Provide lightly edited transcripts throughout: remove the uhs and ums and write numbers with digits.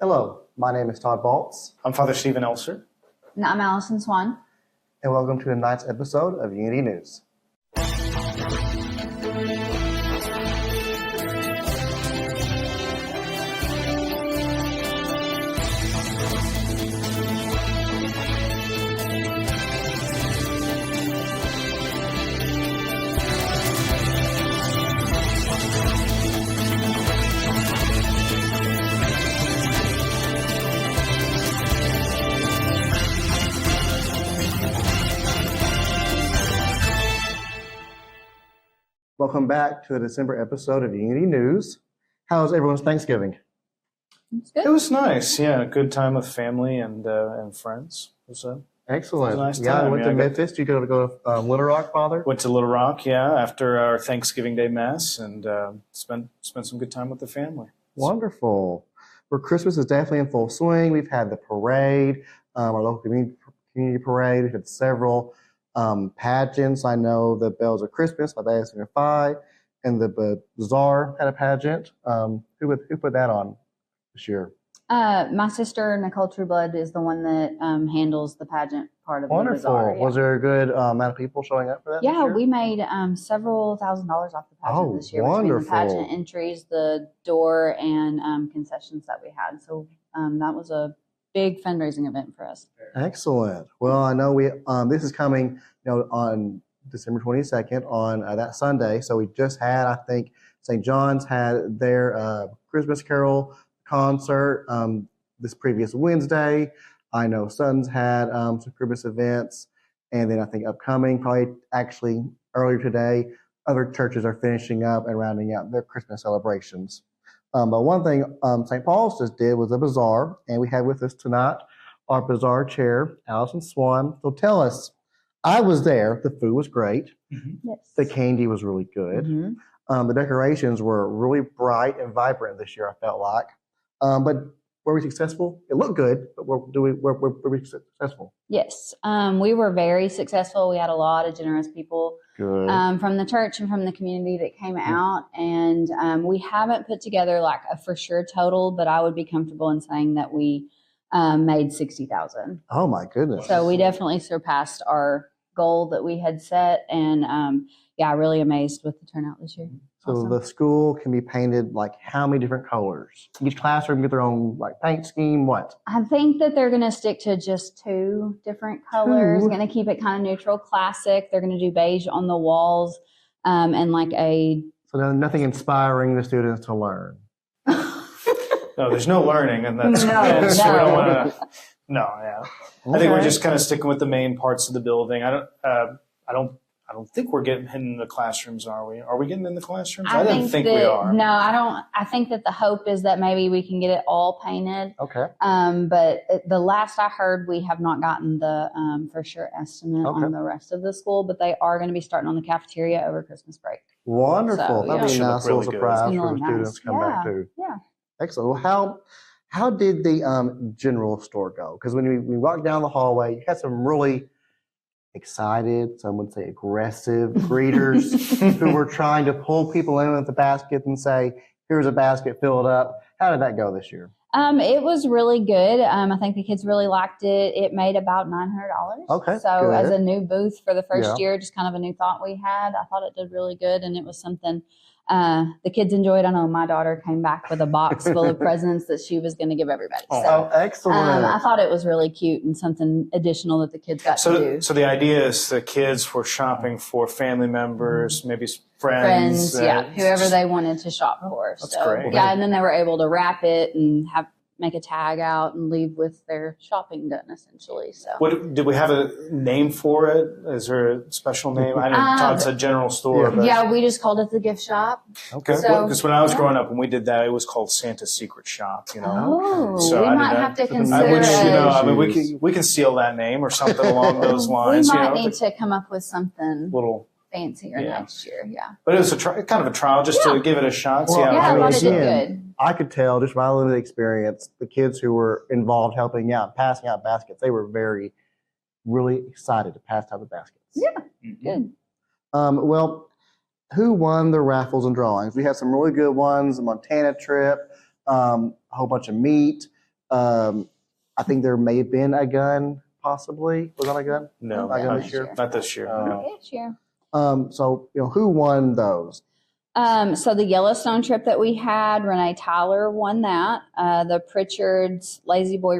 Hello, my name is Todd Baltz. I'm Father Stephen Elser. And I'm Allison Swann. And welcome to tonight's episode of Unity News. Welcome back to the December episode of Unity News. How's everyone's Thanksgiving? Good. It was nice. Yeah, a good time with family and friends. Excellent. It was a nice Yeah, I time. went to Memphis. You go to Little Rock, Father? Went to Little Rock, yeah, after our Thanksgiving Day Mass, and spent some good time with the family. Wonderful. Well, Christmas is definitely in full swing. We've had the parade, our local community parade. We've had several pageants. I know the Bells of Christmas by Bazaar Chair and the Bazaar had a pageant. Who put that on this year? My sister, Nicole Trueblood, is the one that handles the pageant part of the Bazaar. Was there a good amount of people showing up for that? Yeah, we made several $1,000s off the pageant this year. Wonderful. Between the pageant entries, the door, and concessions that we had. So that was a big fundraising event for us. Excellent. Well, I know this is coming, on December 22nd on that Sunday. So we just had, I think, St. John's had their Christmas Carol concert this previous Wednesday. I know Sutton's had some Christmas events, and then I think upcoming, probably actually earlier today, other churches are finishing up and rounding out their Christmas celebrations. But one thing St. Paul's just did was a bazaar, and we have with us tonight our Bazaar Chair Allison Swann. So tell us, I was there. The food was great. Mm-hmm. Yes. The candy was really good. Mm-hmm. The decorations were really bright and vibrant this year, I felt like. But were we successful? It looked good, but were we successful? Yes, we were very successful. We had a lot of generous people from the church and from the community that came out. And we haven't put together like a for sure total, but I would be comfortable in saying that we made $60,000. Oh my goodness! So we definitely surpassed our goal that we had set. And really amazed with the turnout this year. So awesome. The school can be painted like how many different colors? Each classroom get their own like paint scheme. What? I think that they're going to stick to just 2 different colors. Going to keep it kind of neutral, classic. They're going to do beige on the walls, and like a. So nothing inspiring the students to learn. No, there's no learning, and that's no. We don't want to. No, yeah. Okay. I think we're just kind of sticking with the main parts of the building. I don't think we're getting in the classrooms, are we? Are we getting in the classrooms? I didn't think we are. No, I don't. I think that the hope is that maybe we can get it all painted. Okay. But the last I heard, we have not gotten the for sure estimate on the rest of the school, but they are going to be starting on the cafeteria over Christmas break. Wonderful. So, That'd be a nice little really surprise good. for the students to come back to. Yeah. Excellent. Well, how did the general store go? Because when we walked down the hallway, you had some really excited, some would say aggressive greeters who were trying to pull people in with the basket and say, here's a basket, fill it up. How did that go this year? It was really good. I think the kids really liked it. It made about $900. Okay. So good. as a new booth for the first year, just kind of a new thought we had, I thought it did really good. And it was something the kids enjoyed. I know my daughter came back with a box full of presents that she was going to give everybody. Oh, excellent. I thought it was really cute and something additional that the kids got to do. So the idea is the kids were shopping for family members, maybe friends. Whoever they wanted to shop for. That's great. Yeah, and then they were able to wrap it and make a tag out and leave with their shopping done, essentially. So, did we have a name for it? Is there a special name? I know Todd said general store. Yeah, we just called it the gift shop. Okay. Because when I was growing up, when we did that, it was called Santa's Secret Shop. Oh, so we might have to consider. We can steal that name or something along those lines. We might need to come up with something little fancier next year. Yeah. But it was kind of a trial just to give it a shot. Well, I thought it did good. I could tell just my limited experience, the kids who were involved helping out, passing out baskets, they were really excited to pass out the baskets. Yeah, good. Well, who won the raffles and drawings? We had some really good ones, the Montana trip, a whole bunch of meat. I think there may have been a gun, possibly. Was that a gun? No, not gun this year. Not this year. No. This year. So who won those? So the Yellowstone trip that we had, Renee Tyler won that. The Pritchard's Lazy Boy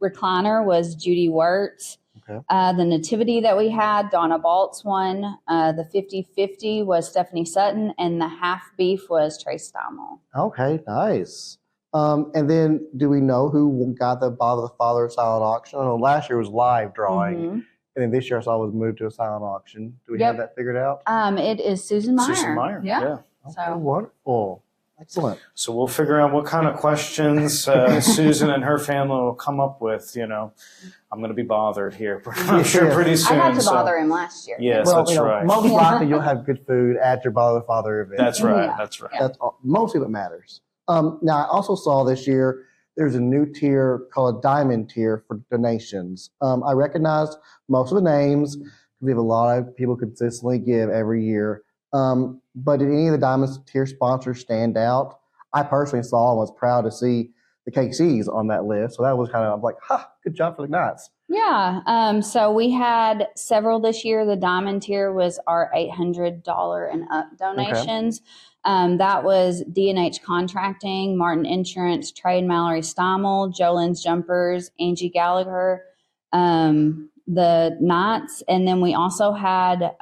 recliner was Judy Wirtz. Okay. The Nativity that we had, Donna Baltz won. The 50-50 was Stephanie Sutton, and the half beef was Trace Stommel. Okay, nice. And then do we know who got the Bother the Father silent auction? I know last year was live drawing. Mm-hmm. And then this year I saw it was moved to a silent auction. Do we have that figured out? It is Susan Meyer. Susan Meyer, yeah. Okay, wonderful. Excellent. So we'll figure out what kind of questions Susan and her family will come up with. I'm going to be bothered here. I'm sure pretty soon. I had to bother him last year. Yes, that's right. Most likely you'll have good food at your Bother the Father event. That's right. Yeah. That's right. That's mostly what matters. Now, I also saw this year there's a new tier called a diamond tier for donations. I recognized most of the names because we have a lot of people consistently give every year. But did any of the diamond tier sponsors stand out? I personally saw and was proud to see the KCs on that list. So that was kind of, I'm like, good job for the Knights. Yeah. So we had several this year. The diamond tier was our $800 and up donations. Okay. That was D&H Contracting, Martin Insurance, Trade Mallory Stommel, Jolin's Jumpers, Angie Gallagher, the Knights. And then we also had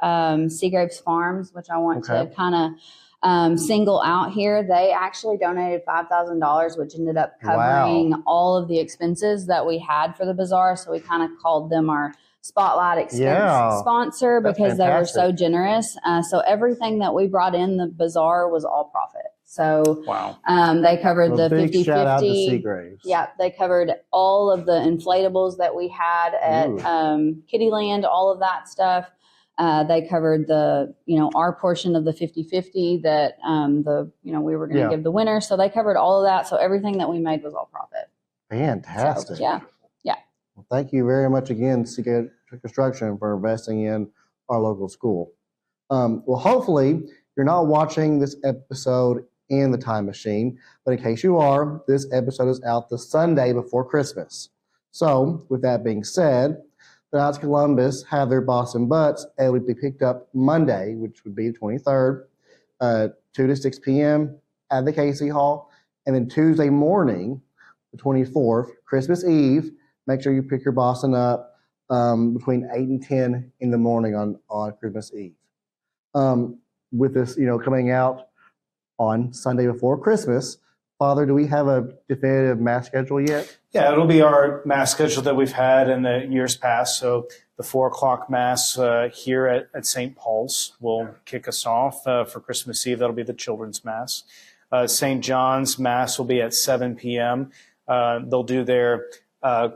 Seagraves Farms, which I want to kind of single out here. They actually donated $5,000, which ended up covering all of the expenses that we had for the bazaar. So we kind of called them our spotlight expense sponsor because they were so generous. So everything that we brought in the bazaar was all profit. So they covered the 50-50. Shout out to Seagraves. Yeah, they covered all of the inflatables that we had at Kittyland, all of that stuff. They covered the, our portion of the 50-50 that we were going to give the winner. So they covered all of that. So everything that we made was all profit. Fantastic. So, yeah. Well, thank you very much again, Seagate Construction, for investing in our local school. Well, hopefully you're not watching this episode in the time machine, but in case you are, this episode is out the Sunday before Christmas. So with that being said, the Knights of Columbus have their Boston Butts able to be picked up Monday, which would be the 23rd, 2 to 6 p.m. at the KC Hall. And then Tuesday morning, the 24th, Christmas Eve, make sure you pick your Boston up between 8 and 10 in the morning on Christmas Eve. With this, coming out on Sunday before Christmas, Father, do we have a definitive mass schedule yet? Yeah, it'll be our mass schedule that we've had in the years past. So the 4:00 mass here at St. Paul's will kick us off for Christmas Eve. That'll be the children's mass. St. John's mass will be at 7 p.m. They'll do their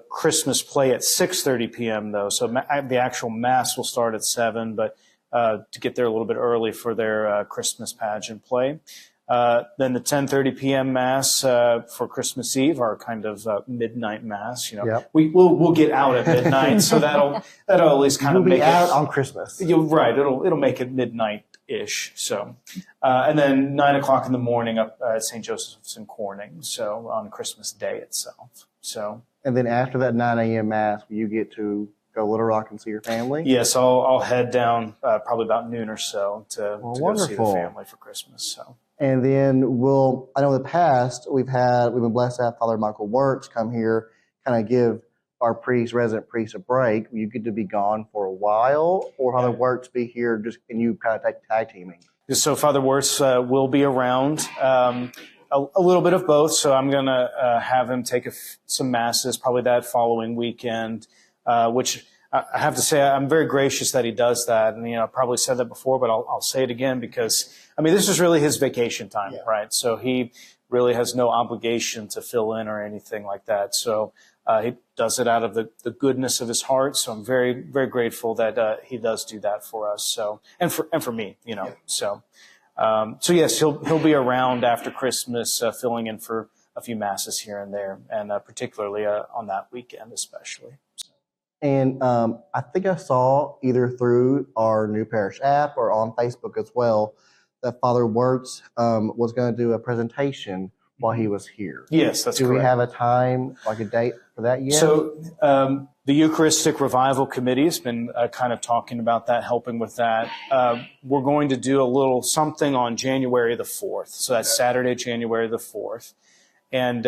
Christmas play at 6:30 p.m. though. So the actual mass will start at 7, but to get there a little bit early for their Christmas pageant play. Then the 10:30 p.m. mass for Christmas Eve, our kind of midnight mass. We'll get out at midnight, so that'll at least kind of make it out on Christmas. Right, it'll make it midnight-ish. So, and then 9:00 in the morning up at St. Joseph's in Corning. So on Christmas Day itself. So. And then after that 9 a.m. mass, you get to go Little Rock and see your family? Yes, I'll head down probably about noon or so to go see the family for Christmas. So. And then I know in the past we've been blessed to have Father Michael Wirtz come here, kind of give our resident priest a break. You get to be gone for a while, or Father Wirtz be here and you kind of take tag teaming? So Father Wirtz will be around. A little bit of both. So I'm going to have him take some masses probably that following weekend, which I have to say I'm very gracious that he does that. And, I probably said that before, but I'll say it again because, this is really his vacation time, right? So he really has no obligation to fill in or anything like that. So he does it out of the goodness of his heart. So I'm very, very grateful that he does do that for us. So, and for me, so. So yes, he'll be around after Christmas, filling in for a few masses here and there, and particularly on that weekend, especially. And I think I saw either through our new parish app or on Facebook as well that Father Wirtz was going to do a presentation while he was here. Yes, that's correct. Do we have a time, like a date for that yet? So the Eucharistic Revival Committee has been kind of talking about that, helping with that. We're going to do a little something on January the 4th. So that's Saturday, January the 4th. And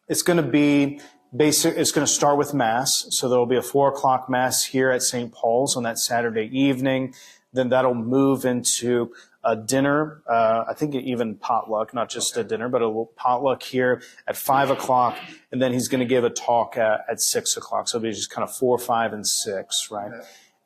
it's going to be basic. It's going to start with Mass. So there will be a 4:00 Mass here at St. Paul's on that Saturday evening. Then that'll move into a dinner, I think even potluck, not just a dinner, but a little potluck here at 5:00. And then he's going to give a talk at 6:00. So it'll be just kind of 4, 5, and 6, right?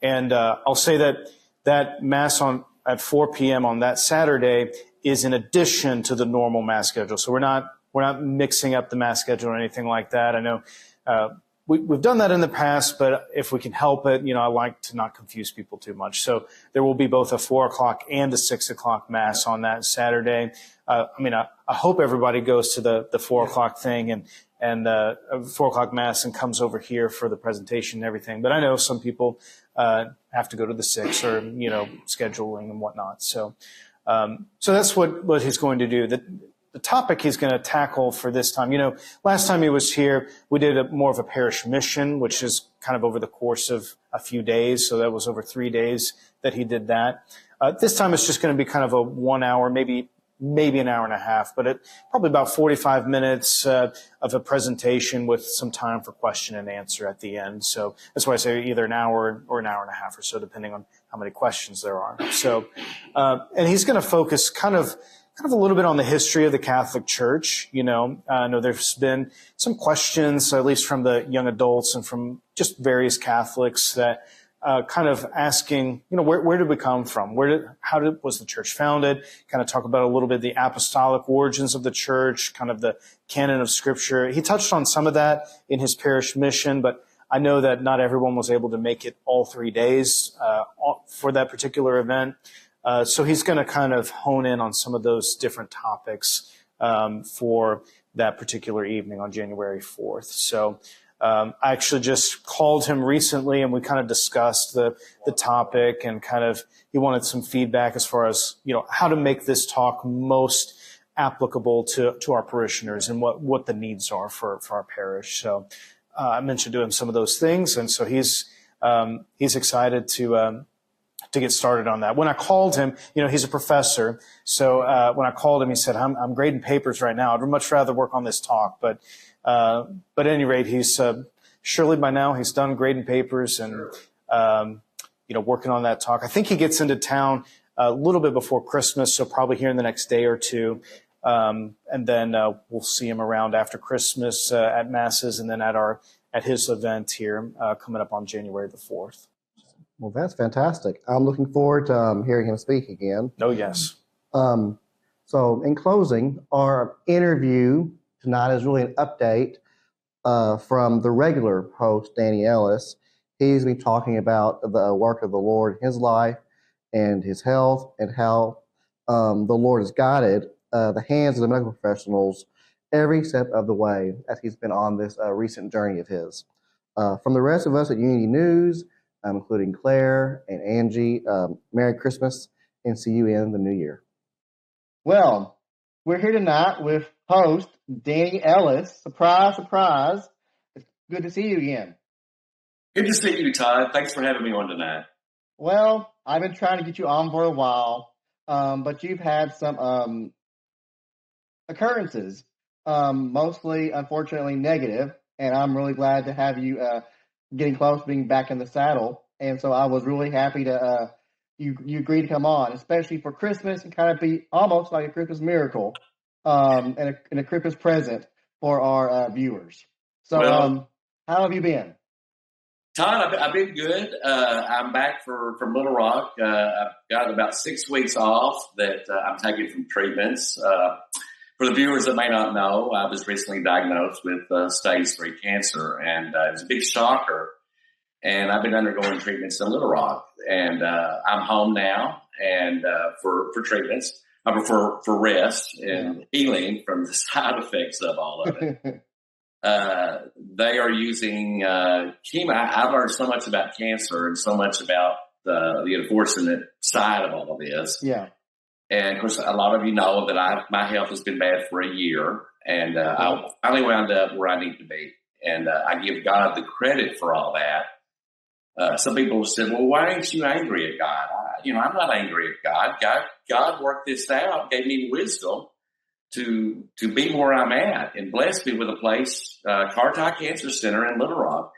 And I'll say that Mass at 4 p.m. on that Saturday is in addition to the normal Mass schedule. So we're not mixing up the Mass schedule or anything like that. I know we've done that in the past, but if we can help it, I like to not confuse people too much. So there will be both a 4:00 and a 6:00 Mass on that Saturday. I hope everybody goes to the 4:00 thing and 4:00 Mass and comes over here for the presentation and everything. But I know some people have to go to the 6 or, scheduling and whatnot. So that's what he's going to do. The topic he's going to tackle for this time, last time he was here, we did more of a parish mission, which is kind of over the course of a few days. So that was over 3 days that he did that. This time it's just going to be kind of a 1 hour, maybe an hour and a half, but probably about 45 minutes of a presentation with some time for question and answer at the end. So that's why I say either an hour or an hour and a half or so, depending on how many questions there are. So, and he's going to focus kind of a little bit on the history of the Catholic Church. I know there's been some questions, at least from the young adults and from just various Catholics, that kind of asking, where did we come from? How was the church founded? Kind of talk about a little bit the apostolic origins of the church, kind of the canon of Scripture. He touched on some of that in his parish mission, but I know that not everyone was able to make it all 3 days for that particular event. So he's going to kind of hone in on some of those different topics for that particular evening on January 4th. So I actually just called him recently, and we kind of discussed the topic, and kind of he wanted some feedback as far as how to make this talk most applicable to our parishioners and what the needs are for our parish. So I mentioned to him some of those things, and so he's excited to get started on that. When I called him, he's a professor. So when I called him, he said, I'm grading papers right now. I'd much rather work on this talk. But at any rate, he's surely by now he's done grading papers and, working on that talk. I think he gets into town a little bit before Christmas, so probably here in the next day or two. And then we'll see him around after Christmas at Masses, and then at his event here coming up on January the 4th. Well, that's fantastic. I'm looking forward to hearing him speak again. Oh, yes. So in closing, our interview tonight is really an update from the regular host, Danny Ellis. He's been talking about the work of the Lord in his life and his health, and how the Lord has guided the hands of the medical professionals every step of the way as he's been on this recent journey of his. From the rest of us at Unity News, including Claire and Angie, Merry Christmas, and see you in the new year. Well, we're here tonight with host Danny Ellis. Surprise, surprise. It's good to see you again. Good to see you, Todd. Thanks for having me on tonight. Well, I've been trying to get you on for a while, but you've had some occurrences, mostly, unfortunately, negative, and I'm really glad to have you getting close to being back in the saddle. And so I was really happy to you agreed to come on, especially for Christmas, and kind of be almost like a Christmas miracle and a Christmas present for our viewers. So how have you been? Todd, I've been good. I'm back from Little Rock. I've got about 6 weeks off that I'm taking from treatments. For the viewers that may not know, I was recently diagnosed with stage 3 cancer, and it was a big shocker. And I've been undergoing treatments in Little Rock, and I'm home now, and for treatments, for rest and healing from the side effects of all of it. They are using chemo. I've learned so much about cancer and so much about the unfortunate side of all of this. Yeah. And of course, a lot of you know that my health has been bad for a year, and I finally wound up where I need to be. And I give God the credit for all that. Some people have said, well, why ain't you angry at God? I'm not angry at God. God worked this out, gave me wisdom to be where I'm at, and blessed me with a place, Carti Cancer Center in Little Rock,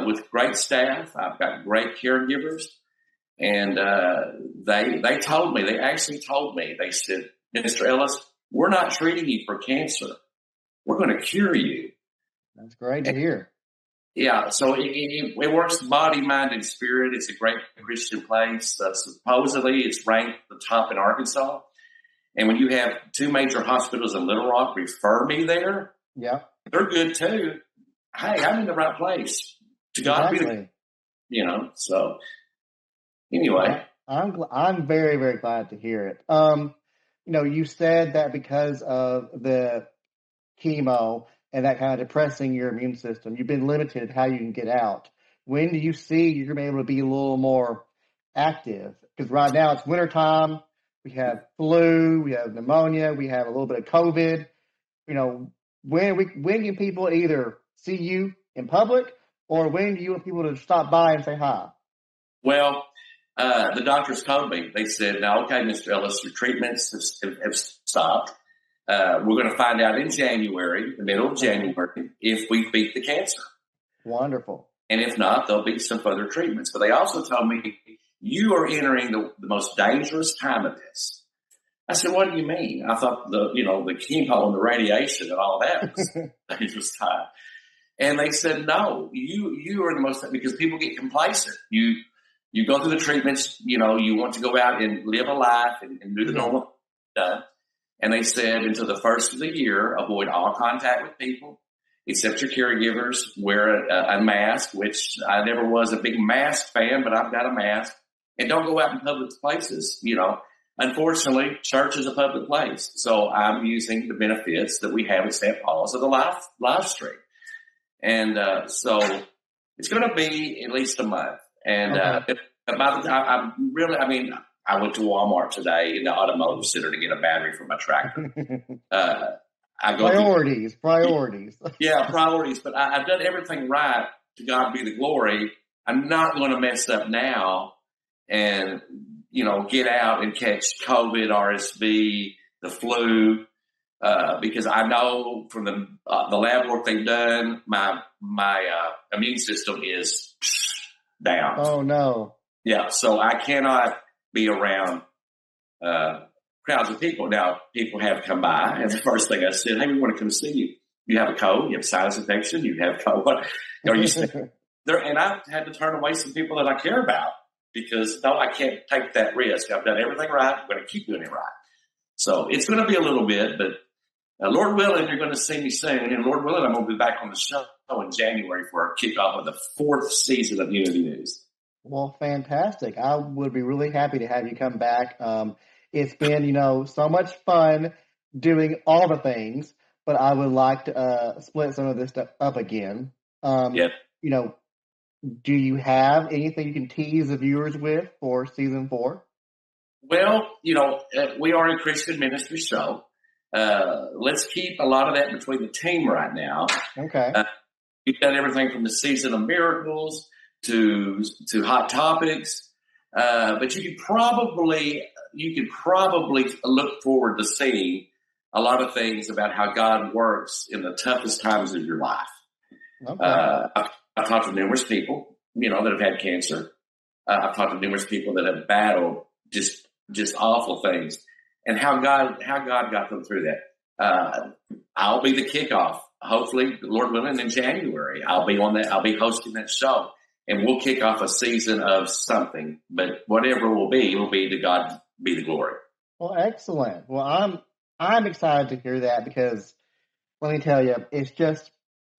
with great staff. I've got great caregivers. And they told me, they said, Mr. Ellis, we're not treating you for cancer. We're going to cure you. That's great to hear. Yeah, so it works body, mind, and spirit. It's a great Christian place. Supposedly, it's ranked the top in Arkansas. And when you have two major hospitals in Little Rock refer me there, yeah, they're good too. Hey, I'm in the right place. To God exactly. be so anyway. I'm very, very glad to hear it. You said that because of the chemo and that kind of depressing your immune system, you've been limited how you can get out. When do you see you're going to be able to be a little more active? Because right now it's wintertime. We have flu, we have pneumonia, we have a little bit of COVID. When can people either see you in public, or when do you want people to stop by and say hi? Well, the doctors told me, they said, now, okay, Mr. Ellis, your treatments have stopped. We're going to find out in January, the middle of January, if we beat the cancer. Wonderful. And if not, there'll be some further treatments. But they also told me, you are entering the most dangerous time of this. I said, what do you mean? I thought the chemo and the radiation and all that was a dangerous time. And they said, no, you are the most, because people get complacent. You go through the treatments, you want to go out and live a life and do the normal stuff. And they said, until the first of the year, avoid all contact with people, except your caregivers. Wear a mask, which I never was a big mask fan, but I've got a mask. And don't go out in public places. Unfortunately, church is a public place. So I'm using the benefits that we have at St. Paul's of the live stream. And so it's going to be at least a month. And by the time I went to Walmart today in the automotive center to get a battery for my tractor. Priorities. Yeah, priorities. But I've done everything right. To God be the glory. I'm not going to mess up now and, get out and catch COVID, RSV, the flu, because I know from the lab work they've done, my immune system is down. Oh, no. Yeah, so I cannot be around crowds of people. Now, people have come by, and the first thing I said, hey, we want to come see you. You have a cold, you have sinus infection, you have COVID. And I've had to turn away some people that I care about because, no, I can't take that risk. I've done everything right. I'm going to keep doing it right. So it's going to be a little bit, but Lord willing, you're going to see me soon. And Lord willing, I'm going to be back on the show in January for our kickoff of the 4th season of Unity News. Well, fantastic. I would be really happy to have you come back. It's been, so much fun doing all the things, but I would like to split some of this stuff up again. Yep. Do you have anything you can tease the viewers with for season 4? Well, we are a Christian ministry show. Let's keep a lot of that between the team right now. Okay. We've done everything from the season of miracles to hot topics. But you could probably look forward to seeing a lot of things about how God works in the toughest times of your life. Okay. I've talked to numerous people, that have had cancer. I've talked to numerous people that have battled just awful things, and how God got them through that. I'll be the kickoff. Hopefully, Lord willing, in January, I'll be on that. I'll be hosting that show, and we'll kick off a season of something. But whatever it will be to God be the glory. Well, excellent. Well, I'm excited to hear that because let me tell you, it's just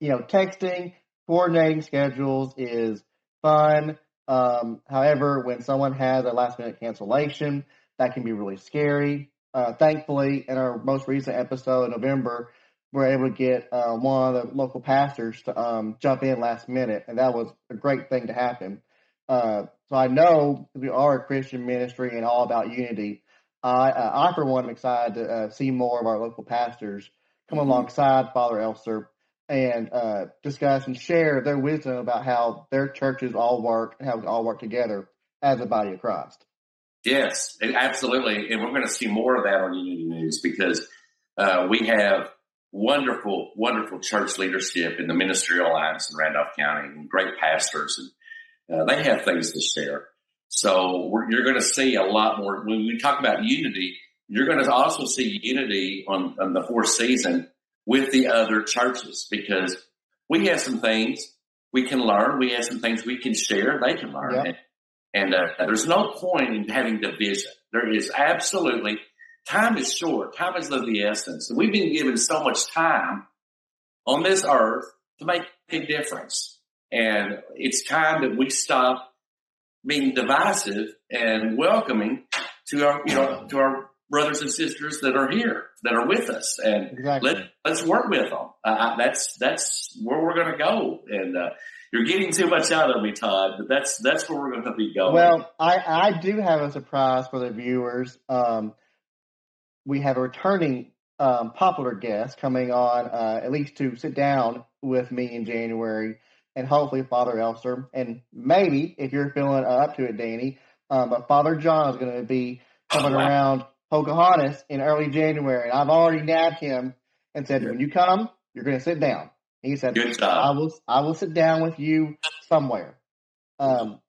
texting, coordinating schedules is fun. However, when someone has a last minute cancellation, that can be really scary. Thankfully, in our most recent episode in November, we were able to get one of the local pastors to jump in last minute, and that was a great thing to happen. So I know we are a Christian ministry and all about unity. I for one, am excited to see more of our local pastors come alongside Father Elster and discuss and share their wisdom about how their churches all work and how we all work together as a body of Christ. Yes, absolutely. And we're going to see more of that on Unity News because we have wonderful, wonderful church leadership in the Ministry Alliance in Randolph County and great pastors. And they have things to share. So you're going to see a lot more. When we talk about unity, you're going to also see unity on the fourth season with the other churches because we have some things we can learn. We have some things we can share. They can learn. Yep. And there's no point in having division. There is absolutely, time is short. Time is of the essence. And we've been given so much time on this earth to make a difference. And it's time that we stop being divisive and welcoming to our brothers and sisters that are here, that are with us. And let's work with them. That's where we're going to go. And, you're getting too much out of me, Todd, but that's where we're going to be going. Well, I do have a surprise for the viewers. We have a returning popular guest coming on, at least to sit down with me in January, and hopefully Father Elster, and maybe if you're feeling up to it, Danny, but Father John is going to be coming around Pocahontas in early January, and I've already nabbed him and said, when you come, you're going to sit down. He said, good job. I will sit down with you somewhere. So,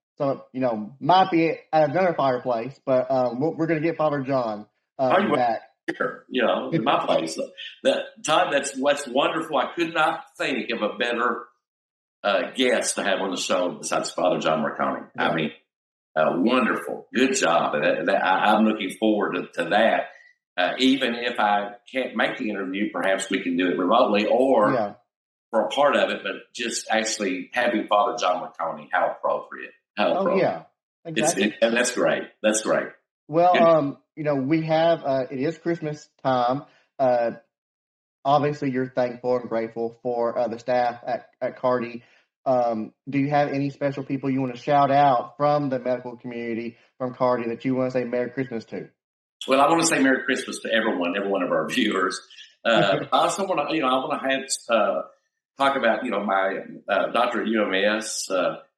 might be at another fireplace, but we're going to get Father John back. Here, in my place. Todd, that's what's wonderful. I could not think of a better guest to have on the show besides Father John Marconi. Yeah. I mean, wonderful. Good job. I'm looking forward to that. Even if I can't make the interview, perhaps we can do it remotely or for a part of it, but just actually having Father John Marconi, how appropriate. Oh, yeah. Exactly. And that's great. That's great. Well, we have, it is Christmas time. Obviously, you're thankful and grateful for the staff at Cardi. Do you have any special people you want to shout out from the medical community, from Cardi, that you want to say Merry Christmas to? Well, I want to say Merry Christmas to every one of our viewers. I also want to, talk about, my doctor at UMS,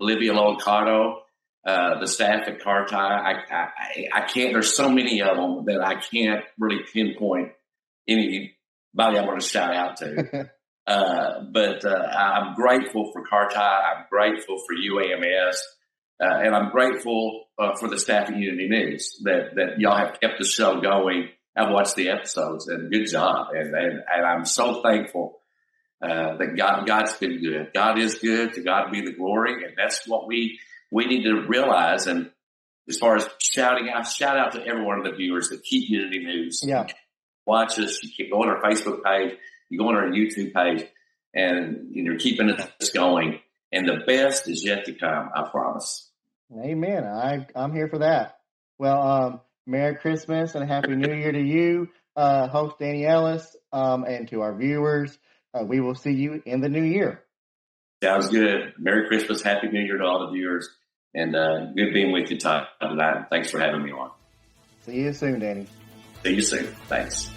Olivia Locardo, the staff at Carti. I can't, there's so many of them that I can't really pinpoint anybody I want to shout out to. But I'm grateful for Carti. I'm grateful for UAMS. And I'm grateful for the staff at Unity News that y'all have kept the show going. I've watched the episodes and good job. And I'm so thankful that God's been good. God is good. To God be the glory. And that's what we need to realize. And as far as shout out to every one of the viewers that keep Unity News. Yeah. Watch us. You can go on our Facebook page. You go on our YouTube page. And you're keeping us going. And the best is yet to come, I promise. Amen. I'm here for that. Well, Merry Christmas and a Happy New Year to you, host Danny Ellis, and to our viewers. We will see you in the new year. Sounds good. Merry Christmas, Happy New Year to all the viewers, and good being with you, Todd, tonight. Thanks for having me on. See you soon, Danny. See you soon. Thanks.